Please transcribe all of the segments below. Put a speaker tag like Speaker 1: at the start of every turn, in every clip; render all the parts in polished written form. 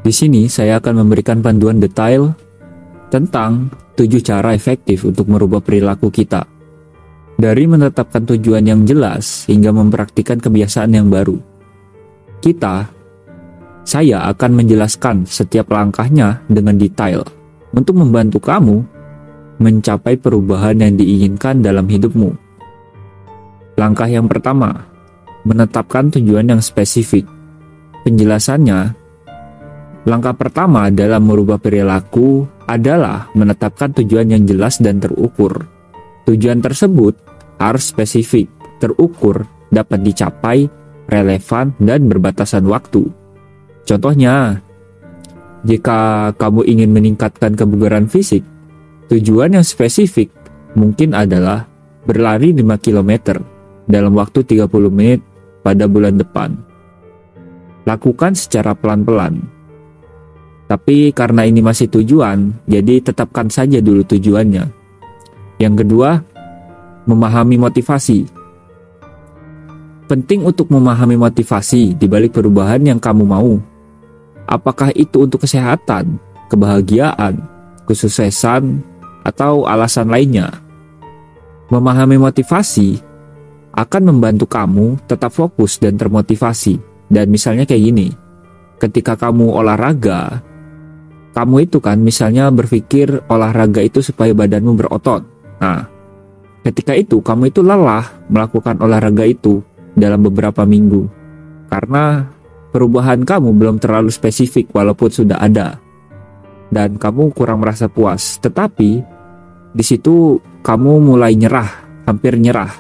Speaker 1: Di sini saya akan memberikan panduan detail tentang 7 cara efektif untuk merubah perilaku kita. Dari menetapkan tujuan yang jelas hingga mempraktikkan kebiasaan yang baru. Saya akan menjelaskan setiap langkahnya dengan detail untuk membantu kamu mencapai perubahan yang diinginkan dalam hidupmu. Langkah yang pertama, menetapkan tujuan yang spesifik. Penjelasannya, langkah pertama dalam merubah perilaku adalah menetapkan tujuan yang jelas dan terukur. Tujuan tersebut harus spesifik, terukur, dapat dicapai, relevan, dan berbatasan waktu. Contohnya, jika kamu ingin meningkatkan kebugaran fisik, tujuan yang spesifik mungkin adalah berlari 5 km dalam waktu 30 menit pada bulan depan. Lakukan secara pelan-pelan. Tapi karena ini masih tujuan, jadi tetapkan saja dulu tujuannya. Yang kedua, memahami motivasi. Penting untuk memahami motivasi di balik perubahan yang kamu mau. Apakah itu untuk kesehatan, kebahagiaan, kesuksesan, atau alasan lainnya? Memahami motivasi akan membantu kamu tetap fokus dan termotivasi. Dan misalnya kayak gini, ketika kamu olahraga, kamu itu kan misalnya berpikir olahraga itu supaya badanmu berotot. Nah, ketika itu kamu itu lelah melakukan olahraga itu dalam beberapa minggu. Karena perubahan kamu belum terlalu spesifik walaupun sudah ada. Dan kamu kurang merasa puas. Tetapi di situ kamu mulai nyerah, hampir nyerah.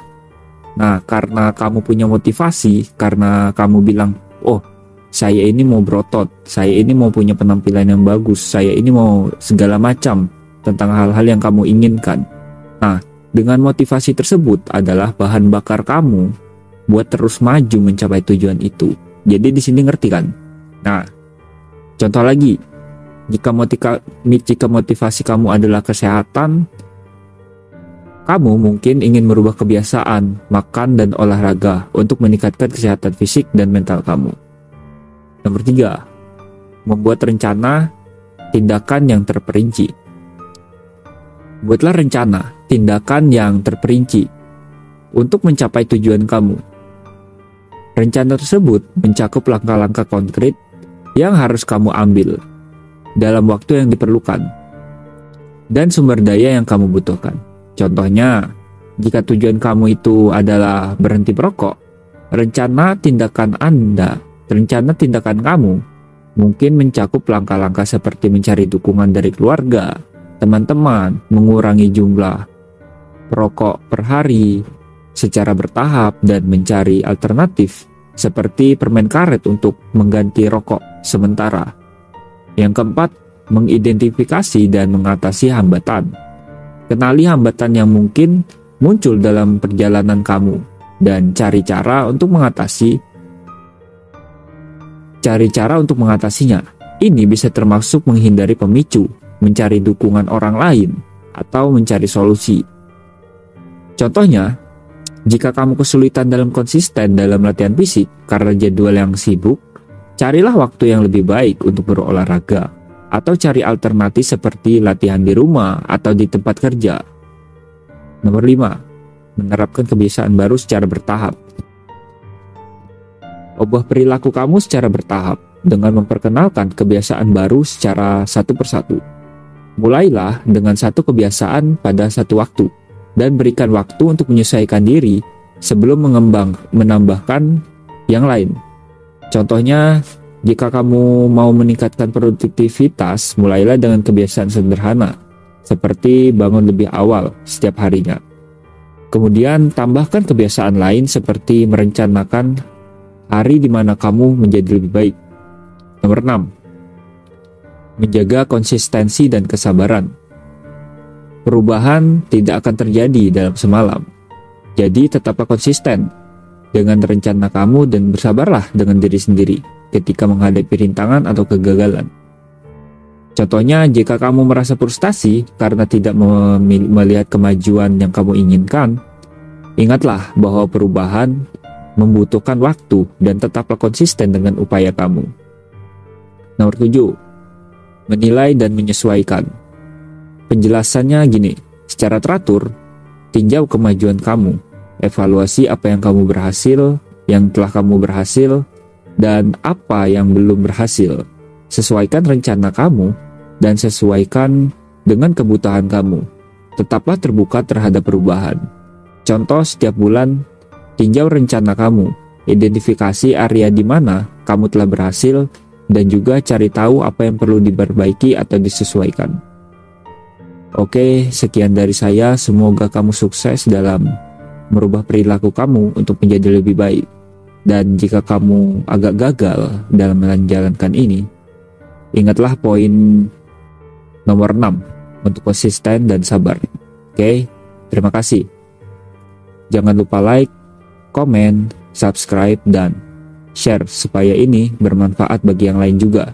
Speaker 1: Nah, karena kamu punya motivasi, karena kamu bilang, oh, saya ini mau berotot, saya ini mau punya penampilan yang bagus, saya ini mau segala macam tentang hal-hal yang kamu inginkan. Nah, dengan motivasi tersebut adalah bahan bakar kamu buat terus maju mencapai tujuan itu. Jadi di sini ngerti kan? Nah, contoh lagi, jika motivasi kamu adalah kesehatan, kamu mungkin ingin merubah kebiasaan makan dan olahraga untuk meningkatkan kesehatan fisik dan mental kamu. Nomor 3, membuat rencana tindakan yang terperinci. Buatlah rencana tindakan yang terperinci untuk mencapai tujuan kamu. Rencana tersebut mencakup langkah-langkah konkret yang harus kamu ambil dalam waktu yang diperlukan dan sumber daya yang kamu butuhkan. Contohnya, jika tujuan kamu itu adalah berhenti merokok, rencana tindakan kamu mungkin mencakup langkah-langkah seperti mencari dukungan dari keluarga, teman-teman, mengurangi jumlah perokok per hari secara bertahap, dan mencari alternatif seperti permen karet untuk mengganti rokok sementara. Yang keempat, mengidentifikasi dan mengatasi hambatan. Kenali hambatan yang mungkin muncul dalam perjalanan kamu dan cari cara untuk mengatasinya. Ini bisa termasuk menghindari pemicu, mencari dukungan orang lain, atau mencari solusi. Contohnya, jika kamu kesulitan dalam konsisten dalam latihan fisik karena jadwal yang sibuk, carilah waktu yang lebih baik untuk berolahraga, atau cari alternatif seperti latihan di rumah atau di tempat kerja. Nomor 5, menerapkan kebiasaan baru secara bertahap. Ubah perilaku kamu secara bertahap dengan memperkenalkan kebiasaan baru secara satu persatu. Mulailah dengan satu kebiasaan pada satu waktu dan berikan waktu untuk menyesuaikan diri sebelum menambahkan yang lain. Contohnya, jika kamu mau meningkatkan produktivitas, mulailah dengan kebiasaan sederhana, seperti bangun lebih awal setiap harinya. Kemudian tambahkan kebiasaan lain seperti merencanakan hari di mana kamu menjadi lebih baik. Nomor 6, menjaga konsistensi dan kesabaran. Perubahan tidak akan terjadi dalam semalam, jadi tetaplah konsisten dengan rencana kamu dan bersabarlah dengan diri sendiri ketika menghadapi rintangan atau kegagalan. Contohnya, jika kamu merasa frustasi karena tidak melihat kemajuan yang kamu inginkan, ingatlah bahwa perubahan membutuhkan waktu dan tetaplah konsisten dengan upaya kamu. Nomor 7, menilai dan menyesuaikan. Penjelasannya gini, secara teratur, tinjau kemajuan kamu, evaluasi apa yang kamu berhasil, yang telah kamu berhasil, dan apa yang belum berhasil. Sesuaikan rencana kamu, dan sesuaikan dengan kebutuhan kamu. Tetaplah terbuka terhadap perubahan. Contoh, setiap bulan, tinjau rencana kamu, identifikasi area di mana kamu telah berhasil, dan juga cari tahu apa yang perlu diperbaiki atau disesuaikan. Oke, sekian dari saya. Semoga kamu sukses dalam merubah perilaku kamu untuk menjadi lebih baik. Dan jika kamu agak gagal dalam menjalankan ini, ingatlah poin nomor 6 untuk konsisten dan sabar. Oke, terima kasih. Jangan lupa like, komen, subscribe, dan share supaya ini bermanfaat bagi yang lain juga.